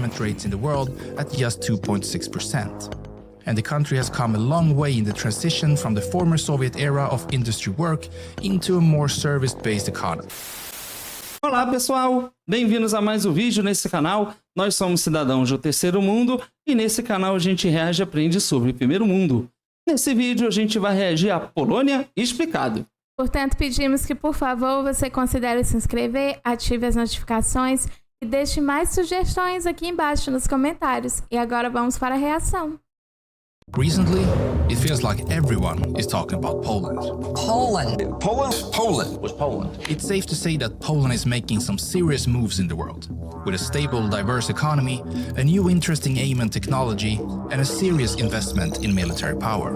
unemployment rates in the world at just 2.6%. And the country has come a long way in the transition from the former Soviet era of industry work into a more service-based economy. Olá pessoal, bem-vindos a mais um vídeo nesse canal. Nós somos cidadãos do terceiro mundo e nesse canal a gente reage e aprende sobre o primeiro mundo. Nesse vídeo a gente vai reagir à Polônia explicado. Portanto, pedimos que, por favor, você considere se inscrever, ative as notificações e deixe mais sugestões aqui embaixo nos comentários. E agora vamos para a reação. Recently, it feels like everyone is talking about Poland. Poland was Poland. It's safe to say that Poland is making some serious moves in the world, with a stable, diverse economy, a new interesting aim and technology, and a serious investment in military power.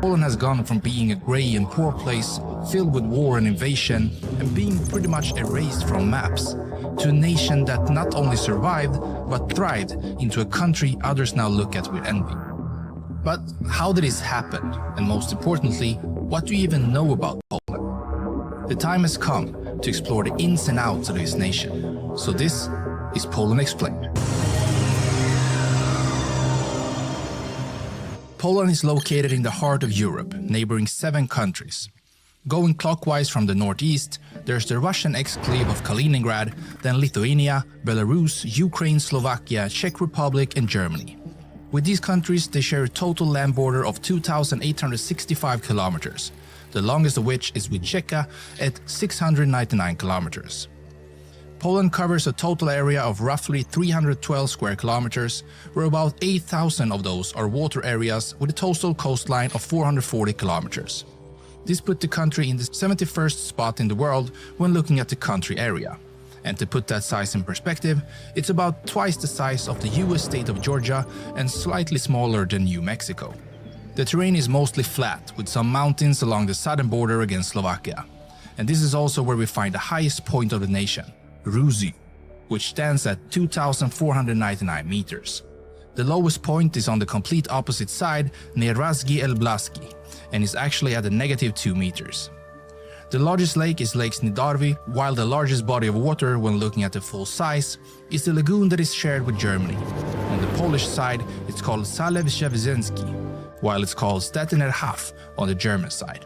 Poland has gone from being a grey and poor place, filled with war and invasion, and being pretty much erased from maps, to a nation that not only survived, but thrived into a country others now look at with envy. But how did this happen? And most importantly, what do you even know about Poland? The time has come to explore the ins and outs of this nation. So this is Poland Explained. Poland is located in the heart of Europe, neighboring 7 countries. Going clockwise from the northeast, there's the Russian exclave of Kaliningrad, then Lithuania, Belarus, Ukraine, Slovakia, Czech Republic and Germany. With these countries, they share a total land border of 2,865 kilometers, the longest of which is with Czechia at 699 kilometers. Poland covers a total area of roughly 312 square kilometers, where about 8,000 of those are water areas with a total coastline of 440 kilometers. This put the country in the 71st spot in the world when looking at the country area. And to put that size in perspective, it's about twice the size of the US state of Georgia and slightly smaller than New Mexico. The terrain is mostly flat, with some mountains along the southern border against Slovakia. And this is also where we find the highest point of the nation, Ruzy, which stands at 2,499 meters. The lowest point is on the complete opposite side near Razgi El Blaski and is actually at a -2 meters. The largest lake is Lake Snidarvi, while the largest body of water when looking at the full size is the lagoon that is shared with Germany. On the Polish side, it's called Zalew Przeworski, while it's called Stettiner Haff on the German side.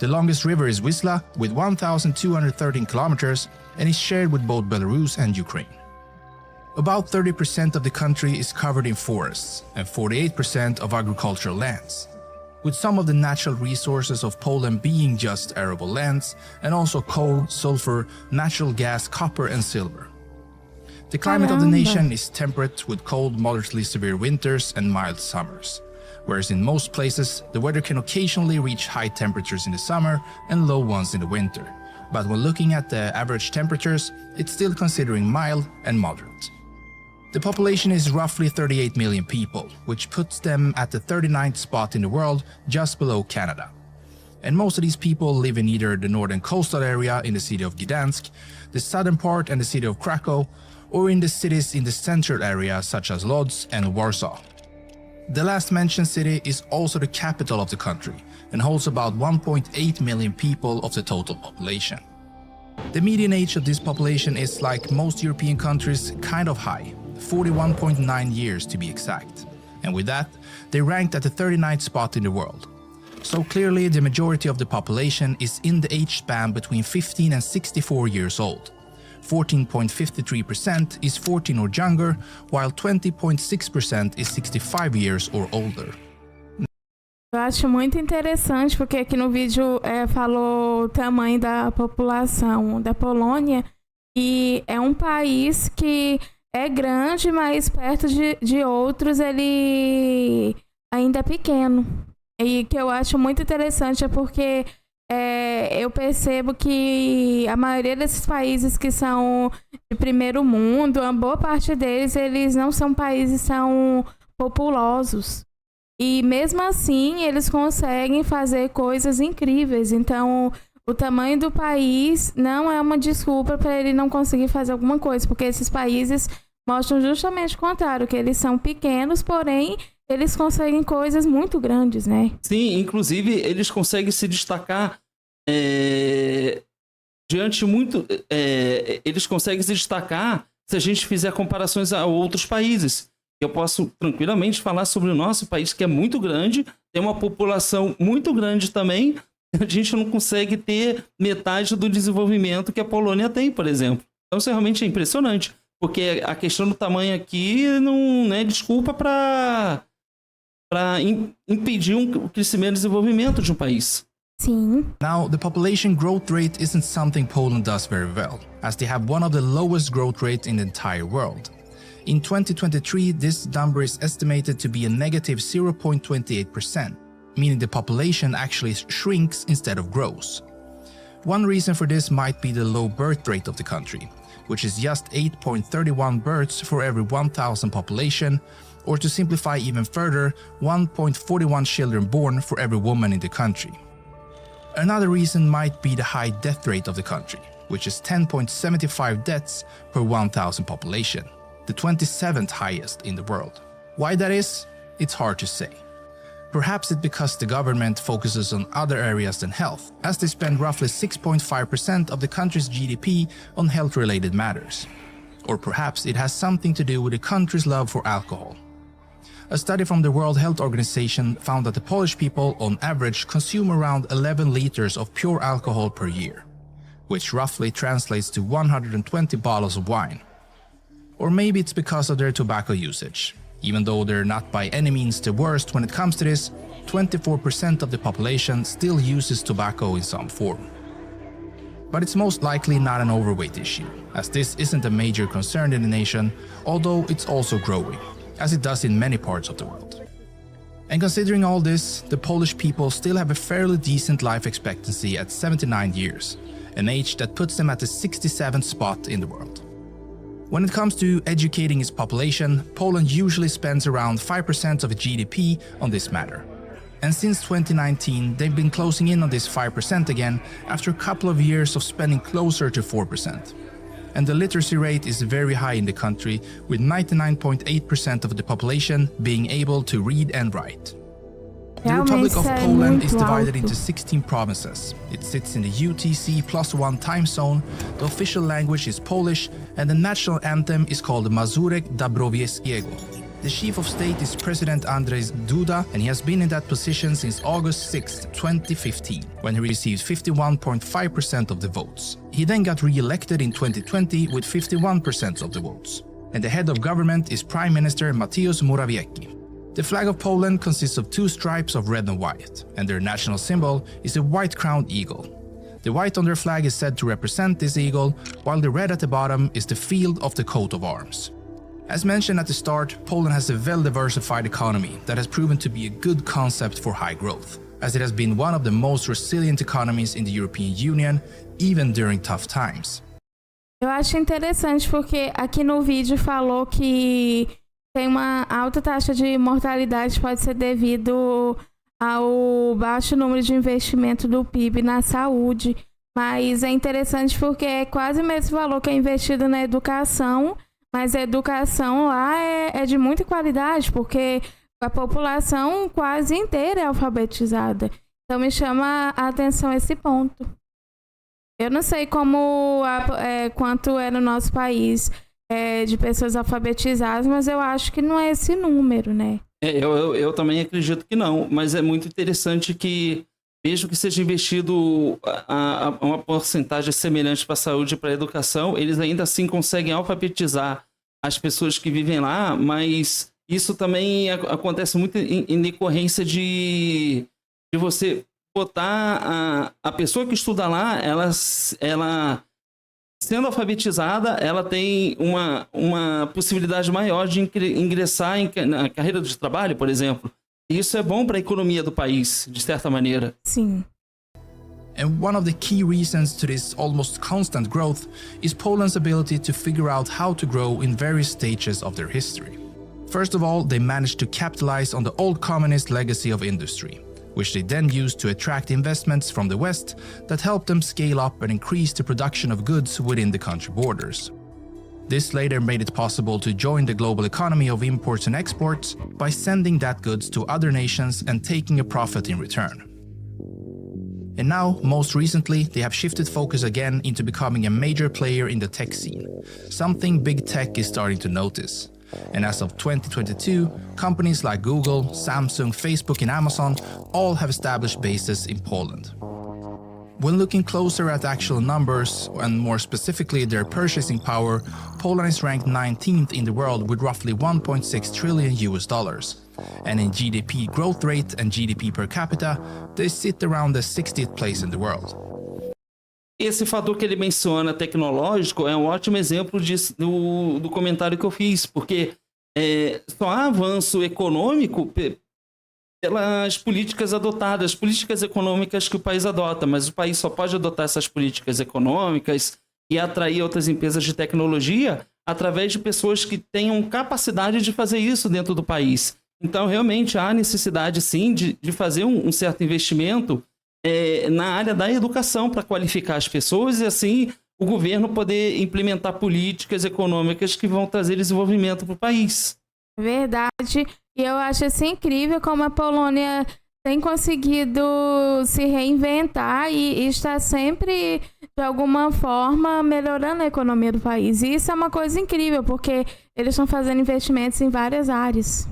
The longest river is Wisla with 1,213 kilometers and is shared with both Belarus and Ukraine. About 30% of the country is covered in forests and 48% of agricultural lands, with some of the natural resources of Poland being just arable lands and also coal, sulfur, natural gas, copper and silver. The climate of the nation is temperate with cold, moderately severe winters and mild summers, whereas in most places the weather can occasionally reach high temperatures in the summer and low ones in the winter. But when looking at the average temperatures, it's still considering mild and moderate. The population is roughly 38 million people, which puts them at the 39th spot in the world, just below Canada. And most of these people live in either the northern coastal area in the city of Gdansk, the southern part and the city of Krakow, or in the cities in the central area such as Lodz and Warsaw. The last mentioned city is also the capital of the country and holds about 1.8 million people of the total population. The median age of this population is, like most European countries, kind of high, 41.9 years to be exact. And with that, they ranked at the 39th spot in the world. So clearly the majority of the population is in the age span between 15 and 64 years old. 14.53% is 14 or younger, while 20.6% is 65 years or older. Eu acho muito interessante porque aqui no vídeo falou o tamanho da população da Polônia e é um país que é grande, mas perto de outros ele ainda é pequeno. E que eu acho muito interessante é porque eu percebo que a maioria desses países que são de primeiro mundo, uma boa parte deles, eles não são países tão populosos. E mesmo assim, eles conseguem fazer coisas incríveis. Então, o tamanho do país não é uma desculpa para ele não conseguir fazer alguma coisa, porque esses países mostram justamente o contrário, que eles são pequenos, porém eles conseguem coisas muito grandes, né? Sim, inclusive eles conseguem se destacar diante muito... eles conseguem se destacar se a gente fizer comparações a outros países. Eu posso tranquilamente falar sobre o nosso país, que é muito grande, tem uma população muito grande também, a gente não consegue ter metade do desenvolvimento que a Polônia tem, por exemplo. Então isso realmente é impressionante, porque a questão do tamanho aqui não é desculpa para impedir o crescimento e desenvolvimento de um país. Sim. Now, the population growth rate isn't something Poland does very well, as they have one of the lowest growth rates in the entire world. In 2023, this number is estimated to be a negative 0.28%, meaning the population actually shrinks instead of grows. One reason for this might be the low birth rate of the country, which is just 8.31 births for every 1,000 population, or to simplify even further, 1.41 children born for every woman in the country. Another reason might be the high death rate of the country, which is 10.75 deaths per 1,000 population, the 27th highest in the world. Why that is, it's hard to say. Perhaps it's because the government focuses on other areas than health, as they spend roughly 6.5% of the country's GDP on health-related matters. Or perhaps it has something to do with the country's love for alcohol. A study from the World Health Organization found that the Polish people on average consume around 11 liters of pure alcohol per year, which roughly translates to 120 bottles of wine. Or maybe it's because of their tobacco usage. Even though they're not by any means the worst when it comes to this, 24% of the population still uses tobacco in some form. But it's most likely not an overweight issue, as this isn't a major concern in the nation, although it's also growing, as it does in many parts of the world. And considering all this, the Polish people still have a fairly decent life expectancy at 79 years, an age that puts them at the 67th spot in the world. When it comes to educating its population, Poland usually spends around 5% of its GDP on this matter. And since 2019, they've been closing in on this 5% again after a couple of years of spending closer to 4%. And the literacy rate is very high in the country, with 99.8% of the population being able to read and write. The Republic of Poland is divided into 16 provinces. It sits in the UTC+1 time zone, the official language is Polish, and the national anthem is called Mazurek Dąbrowskiego. The chief of state is President Andrzej Duda, and he has been in that position since August 6, 2015, when he received 51.5% of the votes. He then got re-elected in 2020 with 51% of the votes. And the head of government is Prime Minister Mateusz Morawiecki. The flag of Poland consists of two stripes of red and white, and their national symbol is a white-crowned eagle. The white on their flag is said to represent this eagle, while the red at the bottom is the field of the coat of arms. As mentioned at the start, Poland has a well-diversified economy that has proven to be a good concept for high growth, as it has been one of the most resilient economies in the European Union, even during tough times. Eu acho interessante porque aqui no vídeo falou que tem uma alta taxa de mortalidade, pode ser devido ao baixo número de investimento do PIB na saúde, mas é interessante porque é quase o mesmo valor que é investido na educação, mas a educação lá é de muita qualidade, porque a população quase inteira é alfabetizada. Então me chama a atenção esse ponto. Eu não sei quanto é no nosso país de pessoas alfabetizadas, mas eu acho que não é esse número, né? Eu também acredito que não, mas é muito interessante que, mesmo que seja investido uma porcentagem semelhante para a saúde e para a educação, eles ainda assim conseguem alfabetizar as pessoas que vivem lá, mas isso também acontece muito em decorrência de você botar a pessoa que estuda lá, ela sendo alfabetizada, ela tem uma possibilidade maior de ingressar na carreira de trabalho, por exemplo. E isso é bom para a economia do país, de certa maneira. Sim. And one of the key reasons to this almost constant growth is Poland's ability to figure out how to grow in various stages of their history. First of all, they managed to capitalize on the old communist legacy of industry, which they then used to attract investments from the West that helped them scale up and increase the production of goods within the country borders. This later made it possible to join the global economy of imports and exports by sending that goods to other nations and taking a profit in return. And now, most recently, they have shifted focus again into becoming a major player in the tech scene, something big tech is starting to notice. And as of 2022, companies like Google, Samsung, Facebook and Amazon all have established bases in Poland. When looking closer at actual numbers, and more specifically their purchasing power, Poland is ranked 19th in the world with roughly $1.6 trillion. And in GDP growth rate and GDP per capita, they sit around the 60th place in the world. Esse fator que ele menciona tecnológico é um ótimo exemplo do comentário que eu fiz, porque só há avanço econômico pelas políticas adotadas, políticas econômicas que o país adota, mas o país só pode adotar essas políticas econômicas e atrair outras empresas de tecnologia através de pessoas que tenham capacidade de fazer isso dentro do país. Então, realmente, há necessidade, sim, de fazer um certo investimento na área da educação para qualificar as pessoas e, assim, o governo poder implementar políticas econômicas que vão trazer desenvolvimento para o país. Verdade. E eu acho assim incrível como a Polônia tem conseguido se reinventar e está sempre, de alguma forma, melhorando a economia do país. E isso é uma coisa incrível, porque eles estão fazendo investimentos em várias áreas.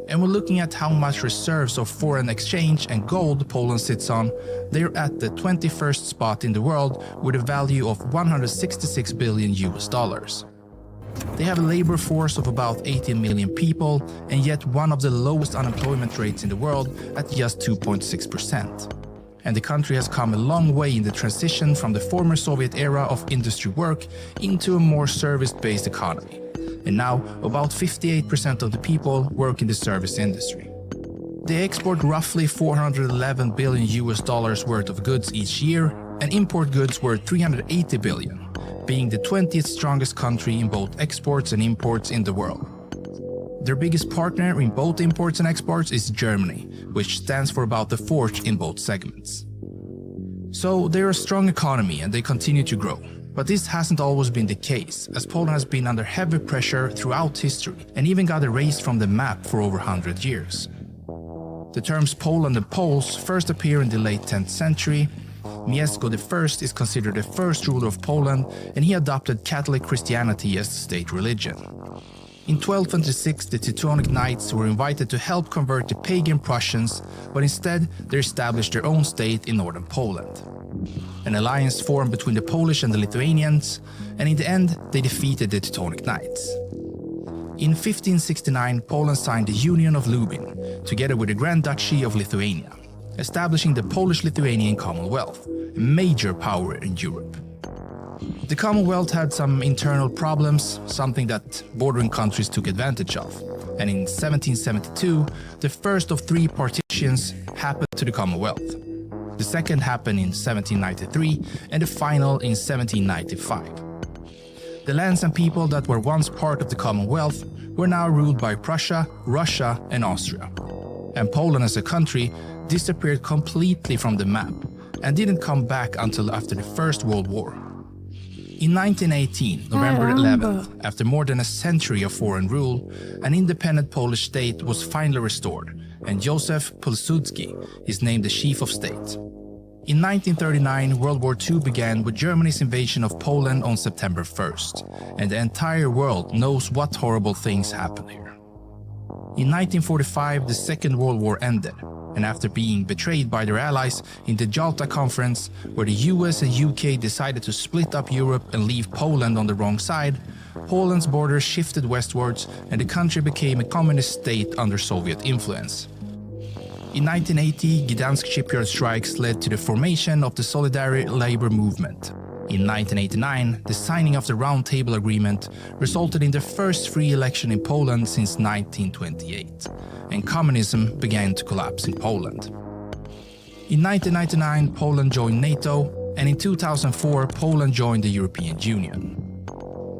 And when looking at how much reserves of foreign exchange and gold Poland sits on, they're at the 21st spot in the world with a value of $166 billion. They have a labor force of about 18 million people, and yet one of the lowest unemployment rates in the world at just 2.6%. And the country has come a long way in the transition from the former Soviet era of industry work into a more service-based economy. And now, about 58% of the people work in the service industry. They export roughly $411 billion worth of goods each year, and import goods worth $380 billion, being the 20th strongest country in both exports and imports in the world. Their biggest partner in both imports and exports is Germany, which stands for about a fourth in both segments. So they're a strong economy and they continue to grow. But this hasn't always been the case, as Poland has been under heavy pressure throughout history and even got erased from the map for over 100 years. The terms Poland and Poles first appear in the late 10th century. Mieszko I is considered the first ruler of Poland, and he adopted Catholic Christianity as the state religion. In 1226, the Teutonic Knights were invited to help convert the pagan Prussians, but instead they established their own state in northern Poland. An alliance formed between the Polish and the Lithuanians, and in the end they defeated the Teutonic Knights. In 1569, Poland signed the Union of Lubin, together with the Grand Duchy of Lithuania, establishing the Polish-Lithuanian Commonwealth, a major power in Europe. The Commonwealth had some internal problems, something that bordering countries took advantage of, and in 1772, the first of three partitions happened to the Commonwealth. The second happened in 1793, and the final in 1795. The lands and people that were once part of the Commonwealth were now ruled by Prussia, Russia, and Austria. And Poland as a country disappeared completely from the map and didn't come back until after the First World War. In 1918, November 11th, after more than a century of foreign rule, an independent Polish state was finally restored, and Józef Pilsudski is named the chief of state. In 1939, World War II began with Germany's invasion of Poland on September 1st, and the entire world knows what horrible things happened here. In 1945, the Second World War ended, and after being betrayed by their allies in the Jalta Conference, where the US and UK decided to split up Europe and leave Poland on the wrong side, Poland's borders shifted westwards and the country became a communist state under Soviet influence. In 1980, Gdansk shipyard strikes led to the formation of the Solidarity Labor Movement. In 1989, the signing of the Round Table Agreement resulted in the first free election in Poland since 1928, and communism began to collapse in Poland. In 1999, Poland joined NATO, and in 2004, Poland joined the European Union.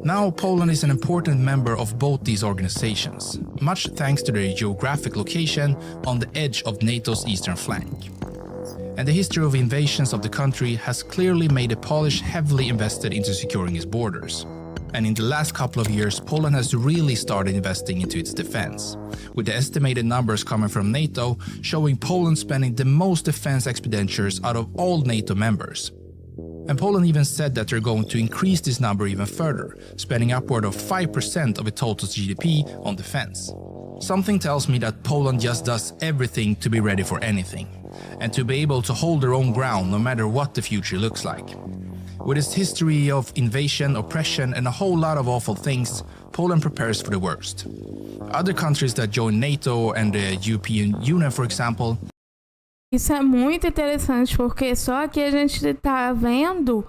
Now, Poland is an important member of both these organizations, much thanks to their geographic location on the edge of NATO's eastern flank. And the history of invasions of the country has clearly made the Polish heavily invested into securing its borders. And in the last couple of years, Poland has really started investing into its defense, with the estimated numbers coming from NATO showing Poland spending the most defense expenditures out of all NATO members. And Poland even said that they're going to increase this number even further, spending upward of 5% of its total GDP on defense. Something tells me that Poland just does everything to be ready for anything, and to be able to hold their own ground no matter what the future looks like. With its history of invasion, oppression, and a whole lot of awful things, Poland prepares for the worst. Other countries that join NATO and the European Union, for example. Isso é muito interessante, porque só aqui a gente está vendo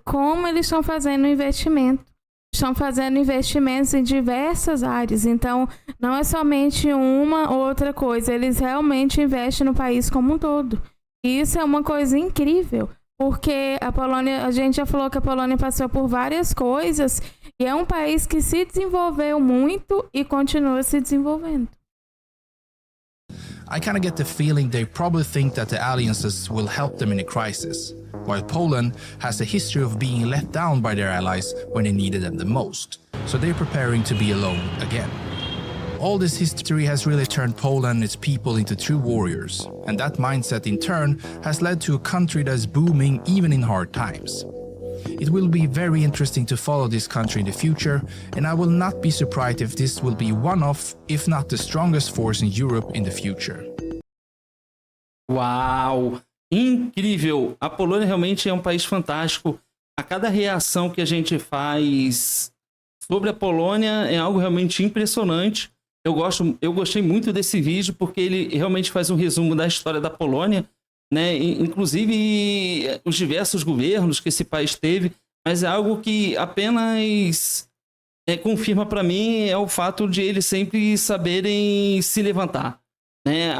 como eles estão fazendo investimento. Estão fazendo investimentos em diversas áreas, então não é somente uma ou outra coisa, eles realmente investem no país como um todo. E isso é uma coisa incrível, porque a Polônia, a gente já falou que a Polônia passou por várias coisas e é um país que se desenvolveu muito e continua se desenvolvendo. I kind of get the feeling they probably think that the alliances will help them in a crisis, while Poland has a history of being let down by their allies when they needed them the most, so they're preparing to be alone again. All this history has really turned Poland and its people into true warriors, and that mindset in turn has led to a country that is booming even in hard times. It will be very interesting to follow this country in the future, and I will not be surprised if this will be one of, if not the strongest force in Europe in the future. Uau! Incrível! A Polônia realmente é um país fantástico. A cada reação que a gente faz sobre a Polônia é algo realmente impressionante. Eu gostei muito desse vídeo porque ele realmente faz um resumo da história da Polônia, né? Inclusive os diversos governos que esse país teve, mas é algo que apenas confirma para mim é o fato de eles sempre saberem se levantar, né?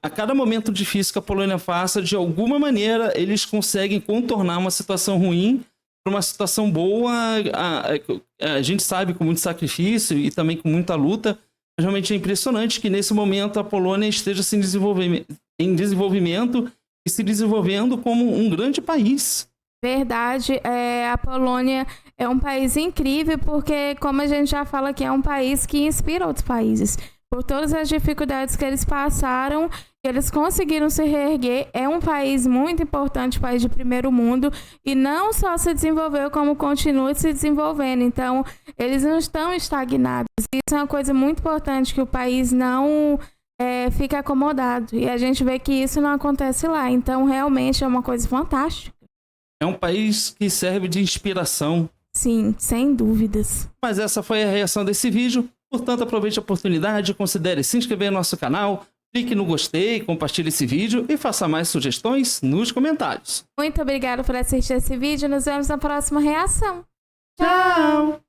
A cada momento difícil que a Polônia passa, de alguma maneira eles conseguem contornar uma situação ruim para uma situação boa. A gente sabe, com muito sacrifício e também com muita luta, mas realmente é impressionante que nesse momento a Polônia esteja em desenvolvimento e se desenvolvendo como um grande país. Verdade, a Polônia é um país incrível porque, como a gente já fala aqui, é um país que inspira outros países. Por todas as dificuldades que eles passaram, eles conseguiram se reerguer. É um país muito importante, país de primeiro mundo, e não só se desenvolveu, como continua se desenvolvendo. Então, eles não estão estagnados. Isso é uma coisa muito importante, que o país não fica acomodado. E a gente vê que isso não acontece lá. Então, realmente é uma coisa fantástica. É um país que serve de inspiração. Sim, sem dúvidas. Mas essa foi a reação desse vídeo. Portanto, aproveite a oportunidade, considere se inscrever no nosso canal, clique no gostei, compartilhe esse vídeo e faça mais sugestões nos comentários. Muito obrigada por assistir esse vídeo. Nos vemos na próxima reação. Tchau!